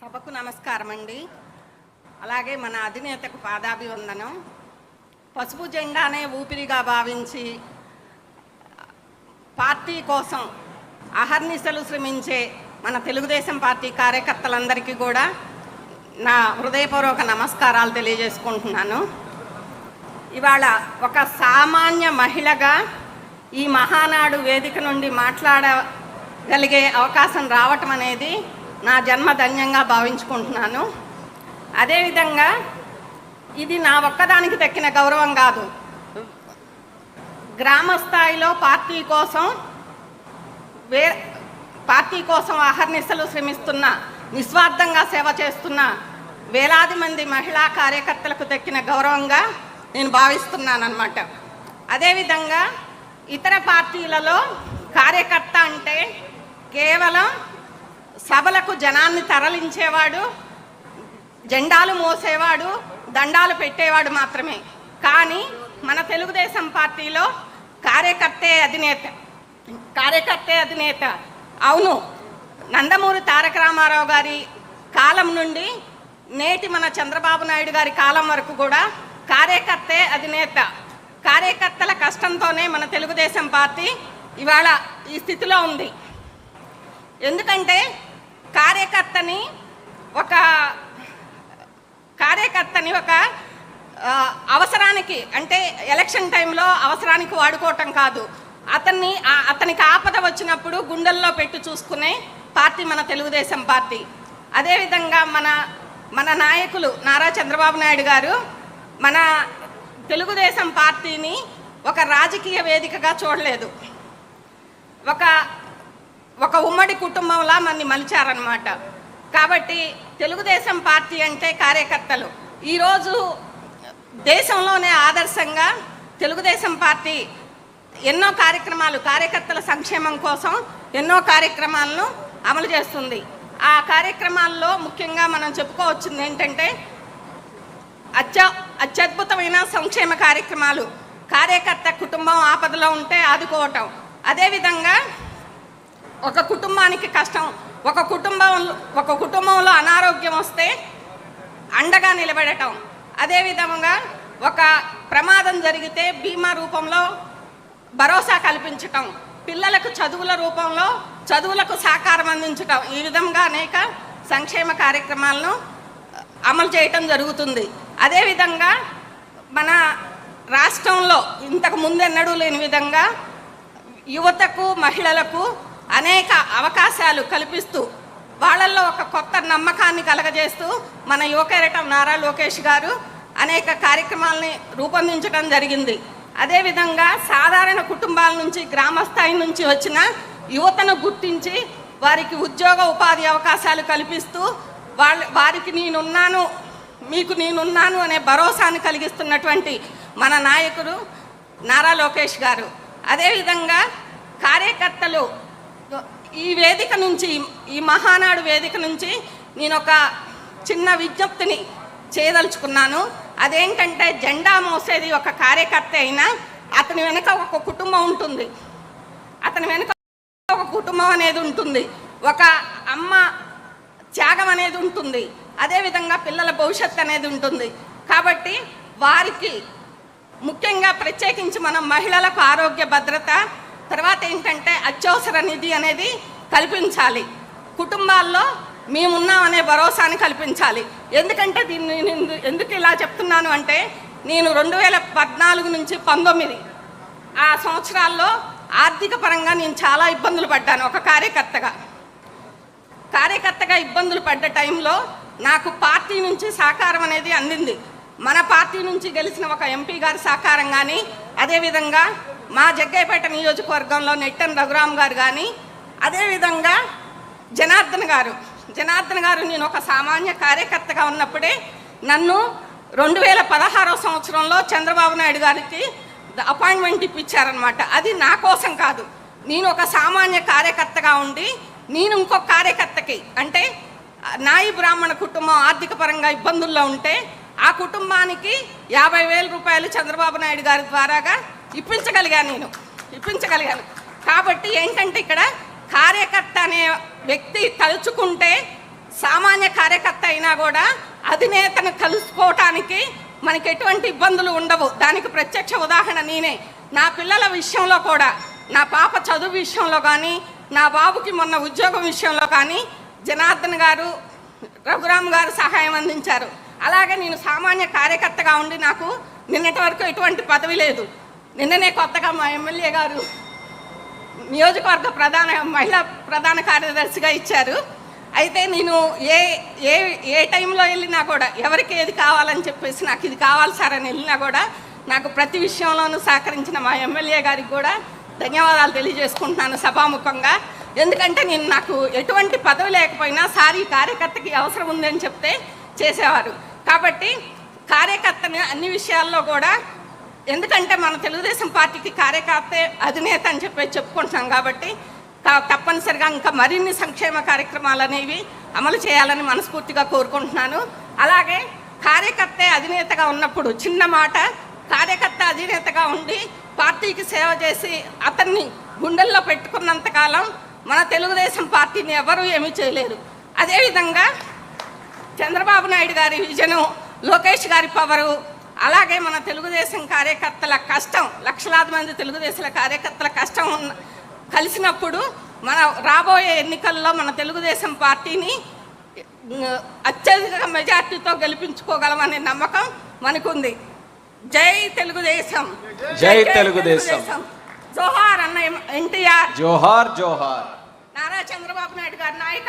సభకు నమస్కారం అండి. అలాగే మన అధినేతకు పాదాభివందనం. పసుపు జెండానే ఊపిరిగా భావించి పార్టీ కోసం అహర్నిశలు శ్రమించే మన తెలుగుదేశం పార్టీ కార్యకర్తలందరికీ కూడా నా హృదయపూర్వక నమస్కారాలు తెలియజేసుకుంటున్నాను. ఇవాళ ఒక సామాన్య మహిళగా ఈ మహానాడు వేదిక నుండి మాట్లాడగలిగే అవకాశం రావటం అనేది నా జన్మధన్యంగా భావించుకుంటున్నాను. అదేవిధంగా ఇది నా ఒక్కదానికి దక్కిన గౌరవం కాదు. గ్రామ స్థాయిలో పార్టీ కోసం అహర్నిశలు శ్రమిస్తున్న, నిస్వార్థంగా సేవ చేస్తున్న వేలాది మంది మహిళా కార్యకర్తలకు దక్కిన గౌరవంగా నేను భావిస్తున్నాను అన్నమాట. అదేవిధంగా ఇతర పార్టీలలో కార్యకర్త అంటే కేవలం సభలకు జనాన్ని తరలించేవాడు, జెండాలు మోసేవాడు, దండాలు పెట్టేవాడు మాత్రమే. కానీ మన తెలుగుదేశం పార్టీలో కార్యకర్తే అధినేత. అవును, నందమూరి తారక రామారావు గారి కాలం నుండి నేటి మన చంద్రబాబు నాయుడు గారి కాలం వరకు కూడా కార్యకర్తే అధినేత. కార్యకర్తల కష్టంతోనే మన తెలుగుదేశం పార్టీ ఇవాళ ఈ స్థితిలో ఉంది. ఎందుకంటే కార్యకర్తని ఒక అవసరానికి, అంటే ఎలక్షన్ టైంలో అవసరానికి వాడుకోవటం కాదు, అతనికి ఆపద వచ్చినప్పుడు గుండెల్లో పెట్టి చూసుకునే పార్టీ మన తెలుగుదేశం పార్టీ. అదేవిధంగా మన నాయకులు నారా చంద్రబాబు నాయుడు గారు మన తెలుగుదేశం పార్టీని ఒక రాజకీయ వేదికగా చూడలేదు, ఒక ఉమ్మడి కుటుంబంలా మనని మలిచారనమాట. కాబట్టి తెలుగుదేశం పార్టీ అంటే కార్యకర్తలు. ఈరోజు దేశంలోనే ఆదర్శంగా తెలుగుదేశం పార్టీ ఎన్నో కార్యక్రమాలు, కార్యకర్తల సంక్షేమం కోసం ఎన్నో కార్యక్రమాలను అమలు చేస్తుంది. ఆ కార్యక్రమాల్లో ముఖ్యంగా మనం చెప్పుకోవచ్చింది ఏంటంటే అత్యద్భుతమైన సంక్షేమ కార్యక్రమాలు, కార్యకర్త కుటుంబం ఆపదలో ఉంటే ఆదుకోవటం, అదేవిధంగా ఒక కుటుంబానికి కష్టం, ఒక కుటుంబంలో అనారోగ్యం వస్తే అండగా నిలబడటం, అదేవిధంగా ఒక ప్రమాదం జరిగితే బీమా రూపంలో భరోసా కల్పించటం, పిల్లలకు చదువుల రూపంలో చదువులకు సహకారం అందించటం, ఈ విధంగా అనేక సంక్షేమ కార్యక్రమాలను అమలు చేయటం జరుగుతుంది. అదేవిధంగా మన రాష్ట్రంలో ఇంతకు ముందెన్నడూ లేని విధంగా యువతకు, మహిళలకు అనేక అవకాశాలు కల్పిస్తూ వాళ్ళల్లో ఒక కొత్త నమ్మకాన్ని కలగజేస్తూ మన యువకేరటం నారా లోకేష్ గారు అనేక కార్యక్రమాలని రూపొందించడం జరిగింది. అదేవిధంగా సాధారణ కుటుంబాల నుంచి, గ్రామ స్థాయి నుంచి వచ్చిన యువతను గుర్తించి వారికి ఉద్యోగ ఉపాధి అవకాశాలు కల్పిస్తూ వారికి మీకు నేనున్నాను అనే భరోసాను కలిగిస్తున్నటువంటి మన నాయకుడు నారా లోకేష్ గారు. అదేవిధంగా కార్యకర్తలు ఈ వేదిక నుంచి, ఈ మహానాడు వేదిక నుంచి నేను ఒక చిన్న విజ్ఞప్తిని చేయదలుచుకున్నాను. అదేంటంటే జెండా మోసేది ఒక కార్యకర్త అయినా అతని వెనుక ఒక కుటుంబం ఉంటుంది, ఒక కుటుంబం అనేది ఉంటుంది, ఒక అమ్మ త్యాగం అనేది ఉంటుంది, అదేవిధంగా పిల్లల భవిష్యత్తు అనేది ఉంటుంది. కాబట్టి వారికి ముఖ్యంగా ప్రత్యేకించి మనం మహిళలకు ఆరోగ్య భద్రత, తర్వాత ఏంటంటే అత్యవసర నిధి అనేది కల్పించాలి. కుటుంబాల్లో మేమున్నామనే భరోసాని కల్పించాలి. ఎందుకంటే దీన్ని ఎందుకు ఇలా చెప్తున్నాను అంటే, నేను 2014 నుంచి 19 ఆ సంవత్సరాల్లో ఆర్థిక పరంగా నేను చాలా ఇబ్బందులు పడ్డాను. ఒక కార్యకర్తగా ఇబ్బందులు పడ్డ టైంలో నాకు పార్టీ నుంచి సహకారం అనేది అందింది. మన పార్టీ నుంచి గెలిచిన ఒక ఎంపీ గారి సహకారం కానీ, అదేవిధంగా మా జగ్గయ్యపేట నియోజకవర్గంలో నెట్టన్ రఘురామ్ గారు కానీ, అదేవిధంగా జనార్దన్ గారు నేను ఒక సామాన్య కార్యకర్తగా ఉన్నప్పుడే నన్ను 2016 సంవత్సరంలో చంద్రబాబు నాయుడు గారికి అపాయింట్మెంట్ ఇప్పించారనమాట. అది నా కోసం కాదు, నేను ఒక సామాన్య కార్యకర్తగా ఉండి నేను ఇంకొక కార్యకర్తకి, అంటే నాయి బ్రాహ్మణ కుటుంబం ఆర్థిక పరంగా ఇబ్బందుల్లో ఉంటే ఆ కుటుంబానికి 50,000 రూపాయలు చంద్రబాబు నాయుడు గారి ద్వారాగా ఇప్పించగలిగాను. కాబట్టి ఏంటంటే ఇక్కడ కార్యకర్త అనే వ్యక్తి తలుచుకుంటే సామాన్య కార్యకర్త అయినా కూడా అధినేతను కలుసుకోవటానికి మనకి ఎటువంటి ఇబ్బందులు ఉండవు. దానికి ప్రత్యక్ష ఉదాహరణ నేనే. నా పిల్లల విషయంలో కూడా, నా పాప చదువు విషయంలో కానీ, నా బాబుకి మొన్న ఉద్యోగం విషయంలో కానీ జనార్దన్ గారు, రఘురామ్ గారు సహాయం అందించారు. అలాగే నేను సామాన్య కార్యకర్తగా ఉండి నాకు నిన్నటి వరకు ఎటువంటి పదవి లేదు. నిన్ననే కొత్తగా మా ఎమ్మెల్యే గారు నియోజకవర్గ మహిళా ప్రధాన కార్యదర్శిగా ఇచ్చారు. అయితే నేను ఏ ఏ ఏ టైంలో వెళ్ళినా కూడా ఎవరికి ఏది కావాలని చెప్పేసి నాకు ఇది కావాలి సార్ అని వెళ్ళినా కూడా నాకు ప్రతి విషయంలోనూ సహకరించిన మా ఎమ్మెల్యే గారికి కూడా ధన్యవాదాలు తెలియజేసుకుంటున్నాను సభాముఖంగా. ఎందుకంటే నాకు ఎటువంటి పదవి లేకపోయినా సార్ ఈ కార్యకర్తకి అవసరం ఉందని చెప్తే చేసేవారు. కాబట్టి కార్యకర్తని అన్ని విషయాల్లో కూడా, ఎందుకంటే మన తెలుగుదేశం పార్టీకి కార్యకర్తే అధినేత అని చెప్పుకుంటున్నాం కాబట్టి తప్పనిసరిగా ఇంకా మరిన్ని సంక్షేమ కార్యక్రమాలు అనేవి అమలు చేయాలని మనస్ఫూర్తిగా కోరుకుంటున్నాను. అలాగే కార్యకర్తే అధినేతగా ఉన్నప్పుడు, చిన్న మాట, కార్యకర్త అధినేతగా ఉండి పార్టీకి సేవ చేసి అతన్ని గుండెల్లో పెట్టుకున్నంతకాలం మన తెలుగుదేశం పార్టీని ఎవరూ ఏమీ చేయలేరు. అదేవిధంగా చంద్రబాబు నాయుడు గారి విజను, లోకేష్ గారి పవరు, అలాగే మన తెలుగుదేశం కార్యకర్తల కష్టం, లక్షలాది మంది తెలుగుదేశం కార్యకర్తల కష్టం కలిసినప్పుడు మన రాబోయే ఎన్నికల్లో మన తెలుగుదేశం పార్టీని అత్యధిక మెజార్టీతో గెలిపించుకోగలమనే నమ్మకం మనకుంది. జై తెలుగుదేశం, జై తెలుగుదేశం. జోహార్ అన్న ఎన్టీఆర్, జోహార్ జోహార్. నారా చంద్రబాబు నాయుడు గారి నాయకత్వం.